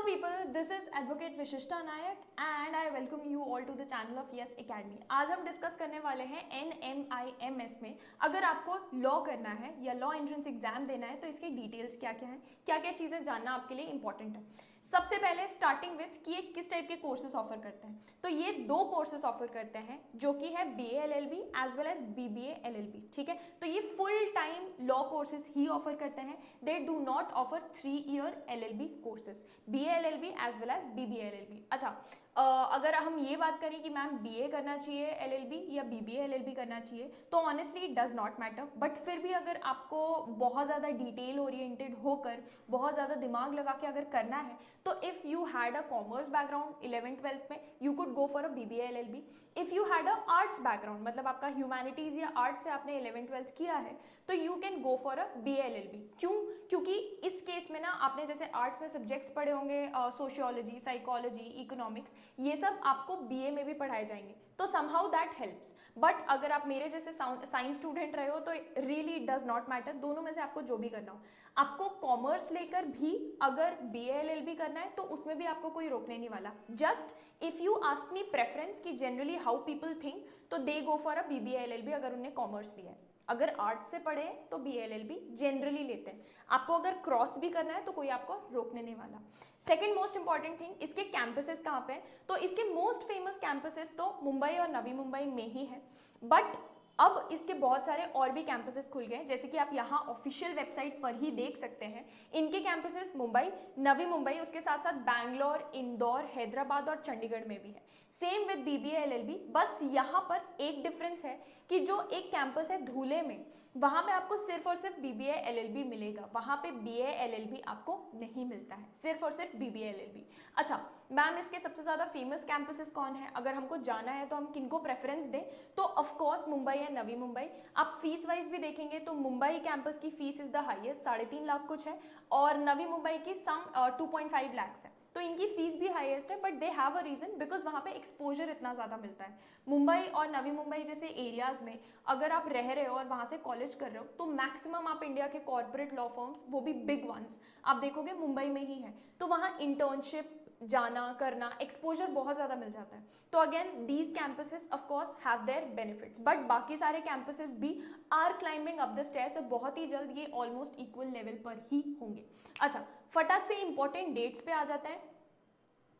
people, this is Advocate Vishishta Nayak and I welcome you all to the channel of Yes Academy. आज हम discuss करने वाले हैं NMIMS में अगर आपको लॉ करना है या लॉ एंट्रेंस एग्जाम देना है तो इसके डिटेल्स क्या क्या हैं, क्या क्या चीज़ें जानना आपके लिए इंपॉर्टेंट है। सबसे पहले स्टार्टिंग विथ कि ये किस टाइप के कोर्सेज ऑफर करते हैं, तो ये दो कोर्सेज ऑफर करते हैं जो कि है BA LLB as well as BBA LLB। ठीक है, तो ये फुल टाइम लॉ कोर्सेज ही ऑफर करते हैं। They do not offer 3 year LLB courses, BA LLB as well as BBA LLB। अच्छा, अगर हम ये बात करें कि मैम BA करना चाहिए LLB या BBA LLB करना चाहिए, तो honestly it does not matter. But फिर भी अगर आपको बहुत ज़्यादा डिटेल ओरिएंटेड होकर बहुत ज़्यादा दिमाग लगा के अगर करना है तो if you had a commerce background 11th-12th में you could go for a BBA LLB। If you had a arts background, मतलब आपका ह्यूमैनिटीज़ या आर्ट्स से आपने 11th-12th किया है, तो you can go for a BA LLB। क्यों? क्योंकि इस केस में ना आपने जैसे आर्ट्स में सब्जेक्ट्स पढ़े होंगे, सोशियोलॉजी, साइकोलॉजी, इकोनॉमिक्स, ये सब आपको BA में भी पढ़ाए जाएंगे, तो समहाउ दैट हेल्प्स। बट अगर आप मेरे जैसे साइंस स्टूडेंट रहे हो तो really it does not matter, दोनों में से आपको जो भी करना हो। आपको कॉमर्स लेकर भी अगर BA LLB करना है तो उसमें भी आपको कोई रोकने नहीं वाला। Just if you ask me preference कि जनरली हाउ पीपल थिंक, तो they go for a BBA LLB अगर उन्हें कॉमर्स लिया है। अगर आर्ट्स से पढ़े तो BA LLB जनरली लेते हैं। आपको अगर क्रॉस भी करना है तो कोई आपको रोकने नहीं वाला। सेकंड मोस्ट इंपॉर्टेंट थिंग, इसके कैंपसेस कहाँ पे हैं, तो इसके मोस्ट फेमस कैंपसेस तो मुंबई और नवी मुंबई में ही है। बट अब इसके बहुत सारे और भी कैंपसेस खुल गए हैं, जैसे कि आप यहाँ ऑफिशियल वेबसाइट पर ही देख सकते हैं। इनके कैंपसेस मुंबई, नवी मुंबई, उसके साथ साथ बैंगलोर, इंदौर, हैदराबाद और चंडीगढ़ में भी है। सेम विद BBA LLB, बस यहाँ पर एक डिफरेंस है कि जो एक कैंपस है धूले में, वहाँ पे आपको सिर्फ और सिर्फ BBA LLB मिलेगा, वहाँ पे BA LLB आपको नहीं मिलता है, सिर्फ और सिर्फ BBA LLB। अच्छा मैम, इसके सबसे ज़्यादा फेमस कैंपसेस कौन है, अगर हमको जाना है तो हम किनको प्रेफरेंस दें, तो ऑफकोर्स मुंबई है, नवी मुंबई। आप फीस वाइज भी देखेंगे तो मुंबई कैंपस की fees is the highest, 3.5 lakh कुछ है, और नवी मुंबई की सम 2.5 लाख है। तो इनकी फीस भी हाईएस्ट है, but they have a reason, because वहाँ पे एक्सपोजर इतना ज़्यादा मिलता है। मुंबई और नवी मुंबई जैसे एरियाज में अगर आप रह रहे हो और वहाँ से कॉलेज कर रहे हो तो मैक्सिमम आप इंडिया के कॉर्पोरेट लॉ फर्म्स, वो भी बिग वंस, आप देखोगे मुंबई में ही है। तो वहाँ इंटर्नशिप जाना करना, एक्सपोजर बहुत ज़्यादा मिल जाता है। तो again these campuses of course have their benefits, but बाकी सारे कैंपसेस भी are climbing up the stairs, और बहुत ही जल्द ये ऑलमोस्ट इक्वल लेवल पर ही होंगे। अच्छा, फटाक से इंपॉर्टेंट डेट्स पे आ जाते हैं।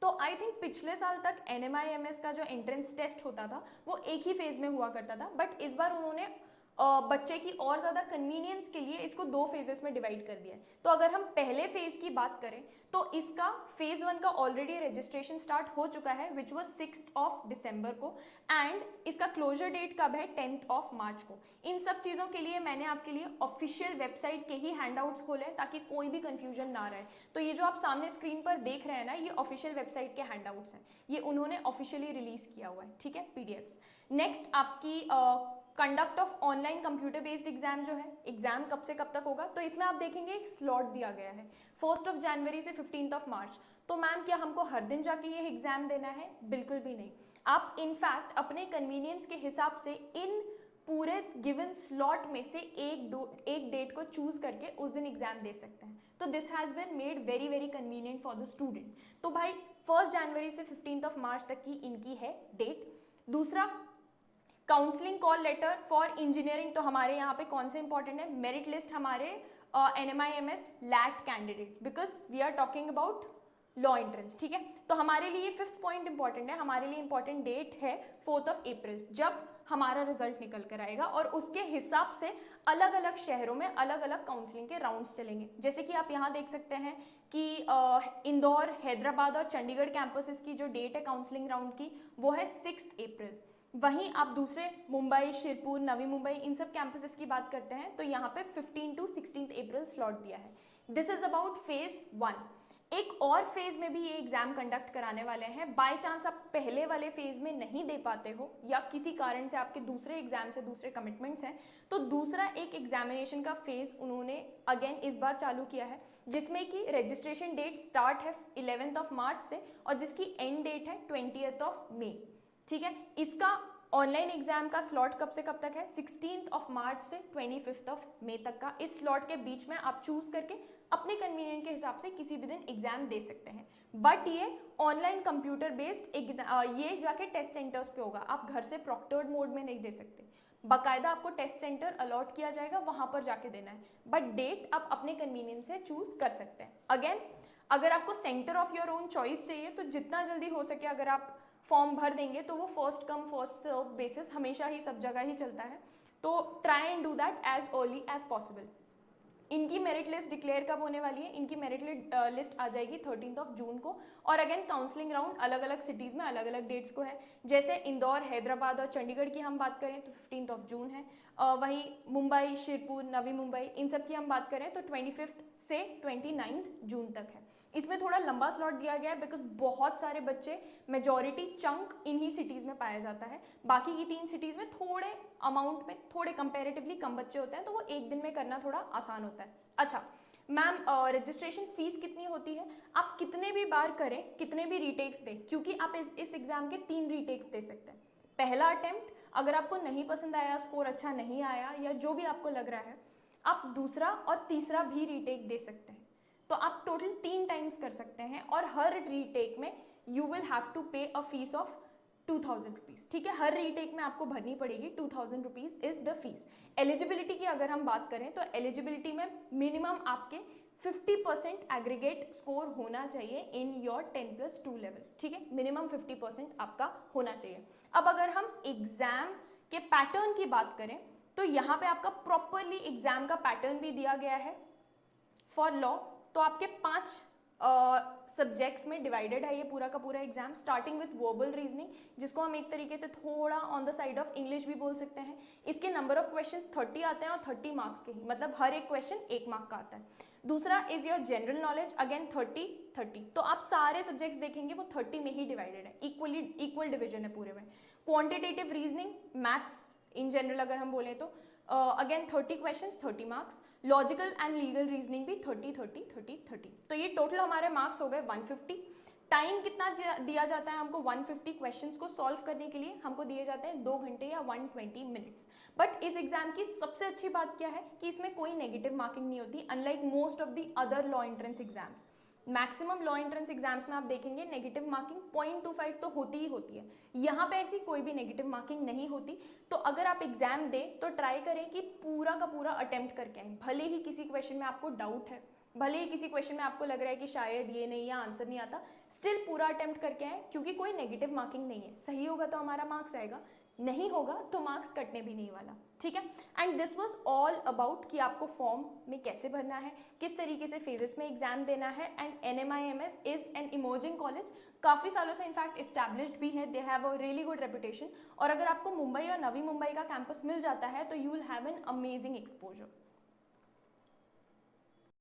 तो आई थिंक पिछले साल तक NMIMS का जो एंट्रेंस टेस्ट होता था वो एक ही फेज में हुआ करता था, बट इस बार उन्होंने बच्चे की और ज़्यादा कन्वीनियंस के लिए इसको 2 फेजेस में डिवाइड कर दिया है। तो अगर हम पहले फेज की बात करें तो इसका फेज 1 का ऑलरेडी रजिस्ट्रेशन स्टार्ट हो चुका है, विच वॉज 6 दिसंबर को, एंड इसका क्लोजर डेट कब है, 10 मार्च को। इन सब चीज़ों के लिए मैंने आपके लिए ऑफिशियल वेबसाइट के ही हैंडआउट्स खोले ताकि कोई भी कंफ्यूजन ना रहे। तो ये जो आप सामने स्क्रीन पर देख रहे हैं ना, ये ऑफिशियल वेबसाइट के हैंडआउट्स हैं, ये उन्होंने ऑफिशियली रिलीज किया हुआ है। ठीक है, PDFs। नेक्स्ट आपकी conduct of online computer based exam जो है, एग्जाम कब से कब तक होगा, तो इसमें आप देखेंगे एक स्लॉट दिया गया है 1 जनवरी से 15 मार्च। तो मैम क्या हमको हर दिन जाके ये एग्जाम देना है? बिल्कुल भी नहीं। आप इनफैक्ट अपने कन्वीनियंस के हिसाब से इन पूरे गिवन स्लॉट में से एक डेट को चूज करके उस दिन एग्जाम दे सकते हैं। तो this has been made very very convenient for the student. तो भाई 1 जनवरी से 15 मार्च तक की इनकी है डेट। दूसरा, counselling call letter for engineering, तो हमारे यहाँ पे कौन से इंपॉर्टेंट है, मेरिट लिस्ट हमारे NMIMS LAT candidates, because we are talking about law entrance. ठीक है, तो हमारे लिए 5th पॉइंट इंपॉर्टेंट है, हमारे लिए इंपॉर्टेंट डेट है 4 अप्रैल, जब हमारा रिजल्ट निकल कर आएगा, और उसके हिसाब से अलग अलग शहरों में अलग अलग काउंसलिंग के राउंड्स चलेंगे। जैसे कि आप यहाँ देख सकते हैं कि इंदौर, हैदराबाद और चंडीगढ़ कैंपसेस की जो डेट है काउंसलिंग राउंड की, वो है 6 अप्रैल। वहीं आप दूसरे मुंबई, शिरपुर, नवी मुंबई, इन सब कैंपसेस की बात करते हैं तो यहाँ पे 15 से 16 अप्रैल स्लॉट दिया है। This is about phase 1। एक और फेज में भी ये एग्जाम कंडक्ट कराने वाले हैं। बाय चांस आप पहले वाले फेज में नहीं दे पाते हो या किसी कारण से आपके दूसरे एग्जाम से दूसरे कमिटमेंट्स हैं, तो दूसरा एक एग्जामिनेशन का फेज उन्होंने अगेन इस बार चालू किया है, जिसमें कि रजिस्ट्रेशन डेट स्टार्ट है 11 मार्च से और जिसकी एंड डेट है 20 मई। ठीक है, इसका ऑनलाइन एग्जाम का स्लॉट कब से कब तक है, 16 मार्च से 25 मई तक का। इस स्लॉट के बीच में आप चूज करके अपने कन्वीनियंट के हिसाब से किसी भी दिन एग्जाम दे सकते हैं। बट ये ऑनलाइन कंप्यूटर बेस्ड ये जाके टेस्ट सेंटर्स पे होगा, आप घर से प्रॉक्टर्ड मोड में नहीं दे सकते, बाकायदा आपको टेस्ट सेंटर अलॉट किया जाएगा, वहां पर जाके देना है। बट डेट आप अपने कन्वीनियंस से चूज कर सकते हैं। अगेन, अगर आपको centre of your own choice चाहिए तो जितना जल्दी हो सके अगर आप फॉर्म भर देंगे तो वो first come first serve basis हमेशा ही सब जगह ही चलता है, तो try and do that as early as possible. इनकी मेरिट लिस्ट डिक्लेयर कब होने वाली है? इनकी मेरिट लिस्ट आ जाएगी 13 जून को। और अगेन काउंसलिंग राउंड अलग अलग सिटीज़ में अलग अलग डेट्स को है। जैसे इंदौर, हैदराबाद और चंडीगढ़ की हम बात करें तो 15 जून है। वहीं मुंबई, शिरपुर, नवी मुंबई, इन सब की हम बात करें तो 25 से 29 जून तक है। इसमें थोड़ा लंबा स्लॉट दिया गया है बिकॉज बहुत सारे बच्चे, मेजॉरिटी चंक इन्हीं सिटीज़ में पाया जाता है। बाकी की 3 सिटीज़ में थोड़े अमाउंट में थोड़े कंपैरेटिवली कम बच्चे होते हैं, तो वो एक दिन में करना थोड़ा आसान होता है। अच्छा मैम, रजिस्ट्रेशन फीस कितनी होती है? आप कितने भी बार करें, कितने भी रीटेक्स दें, क्योंकि आप इस एग्जाम के 3 रीटेक्स दे सकते हैं। पहला अटेम्प्ट अगर आपको नहीं पसंद आया, स्कोर अच्छा नहीं आया या जो भी आपको लग रहा है, आप दूसरा और तीसरा भी रीटेक दे सकते हैं। तो आप टोटल 3 टाइम्स कर सकते हैं और हर रीटेक में यू विल हैव टू पे अ फीस ऑफ 2000 रुपीज। ठीक है, हर रीटेक में आपको भरनी पड़ेगी 2000 rupees is the fees. Eligibility की अगर हम बात करें तो एलिजिबिलिटी में मिनिमम आपके 50% एग्रीगेट स्कोर होना चाहिए इन योर 10+2 लेवल। ठीक है, मिनिमम 50% आपका होना चाहिए। अब अगर हम एग्जाम के पैटर्न की बात करें तो यहाँ पे आपका प्रॉपरली एग्जाम का पैटर्न भी दिया गया है। फॉर लॉ तो आपके 5 सब्जेक्ट्स में डिवाइडेड है ये पूरा का पूरा exam, starting with verbal reasoning, जिसको हम एक तरीके से थोड़ा on the side of English भी बोल सकते हैं। इसके नंबर ऑफ क्वेश्चंस 30 आते हैं और 30 मार्क्स के ही, मतलब हर एक क्वेश्चन 1 मार्क का आता है। दूसरा is your general knowledge, again 30, तो आप सारे सब्जेक्ट्स देखेंगे वो 30 में ही डिवाइडेड है, इक्वल डिविजन है पूरे में। Quantitative reasoning, maths in general अगर हम बोले तो again 30 questions 30 marks. Logical and legal reasoning भी 30, तो ये टोटल हमारे मार्क्स हो गए 150। टाइम कितना दिया जाता है हमको? 150 क्वेश्चंस को सॉल्व करने के लिए हमको दिए जाते हैं 2 घंटे या 120 मिनट्स। बट इस एग्जाम की सबसे अच्छी बात क्या है कि इसमें कोई नेगेटिव मार्किंग नहीं होती, unlike most of the other law entrance exams. Maximum law entrance exams में आप देखेंगे नेगेटिव मार्किंग 0.25 तो होती ही होती है, यहाँ पे ऐसी कोई भी नेगेटिव मार्किंग नहीं होती। तो अगर आप एग्जाम दें तो ट्राई करें कि पूरा का पूरा अटेम्प्ट करके आए। भले ही किसी क्वेश्चन में आपको डाउट है, भले ही किसी क्वेश्चन में आपको लग रहा है कि शायद ये नहीं या आंसर नहीं आता, स्टिल पूरा अटेम्प्ट करके आए, क्योंकि कोई नेगेटिव मार्किंग नहीं है। सही होगा तो हमारा मार्क्स आएगा, नहीं होगा तो मार्क्स कटने भी नहीं वाला। ठीक है, and this was all about कि आपको फॉर्म में कैसे भरना है, किस तरीके से फेजेस में एग्जाम देना है। And NMIMS is an emerging college, काफ़ी सालों से इनफैक्ट इस्टेब्लिश्ड भी है, दे have a really good reputation. और अगर आपको मुंबई और नवी मुंबई का कैंपस मिल जाता है तो you will have an amazing exposure.